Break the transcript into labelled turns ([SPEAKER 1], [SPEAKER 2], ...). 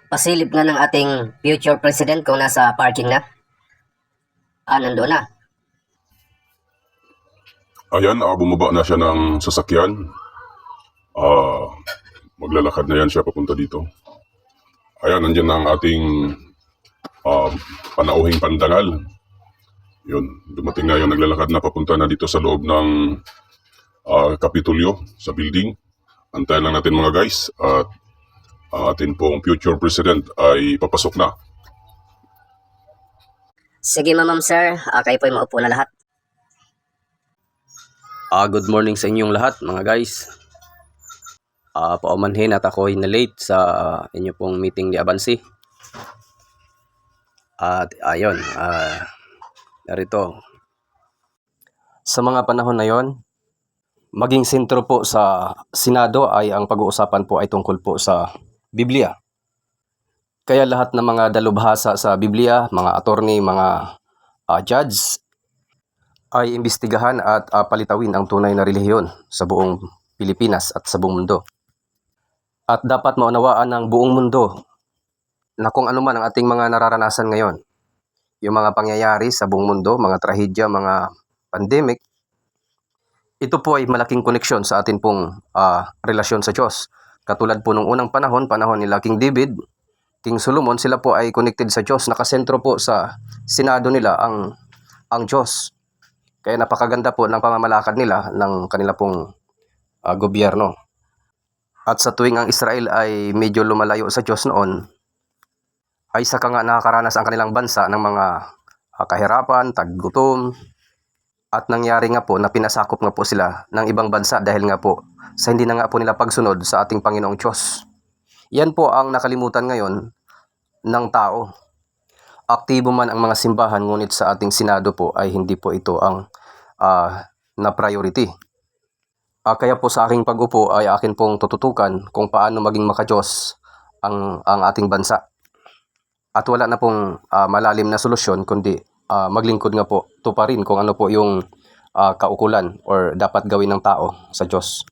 [SPEAKER 1] pasilip nga ng ating future president kung nasa parking na. Nandoon na.
[SPEAKER 2] Ayan, bumaba na siya ng sasakyan. Maglalakad na yan siya papunta dito. Ayan, nandiyan na ang ating panauhing pandangal. Yun, dumating na yun, naglalakad na papunta na dito sa loob ng Kapitolyo, sa building. Antayin lang natin mga guys, at atin pong future president ay papasok na.
[SPEAKER 1] Sige ma'am sir, kayo po ay maupo na lahat.
[SPEAKER 3] Good morning sa inyong lahat mga guys. Paumanhin at ako ay na-late sa inyo pong meeting ni Abansi. At ayun, narito. Sa mga panahon na yon, maging sentro po sa Senado ay ang pag-uusapan po ay tungkol po sa Biblia. Kaya lahat ng mga dalubhasa sa Biblia, mga attorney, mga judge, ay imbestigahan at palitawin ang tunay na relihiyon sa buong Pilipinas at sa buong mundo. At dapat maunawaan ng buong mundo na kung ano man ang ating mga nararanasan ngayon, yung mga pangyayari sa buong mundo, mga trahedya, mga pandemic, ito po ay malaking koneksyon sa atin pong relasyon sa Diyos. Katulad po nung unang panahon nila King David, King Solomon, sila po ay connected sa Diyos. Nakasentro po sa Senado nila ang Diyos. Kaya napakaganda po ng pamamalakad nila ng kanila pong gobyerno. At sa tuwing ang Israel ay medyo lumalayo sa Diyos noon, ay saka nga nakakaranas ang kanilang bansa ng mga kahirapan, taggutom, at nangyari nga po na pinasakop nga po sila ng ibang bansa dahil nga po sa hindi na nga po nila pagsunod sa ating Panginoong Diyos. Yan po ang nakalimutan ngayon ng tao. Aktibo man ang mga simbahan, ngunit sa ating Senado po ay hindi po ito ang na priority. Kaya po sa aking pag-upo ay akin pong tututukan kung paano maging makadiyos ang ating bansa. At wala na pong malalim na solusyon kundi maglingkod nga po tuparin kung ano po yung kaukulan or dapat gawin ng tao sa Diyos.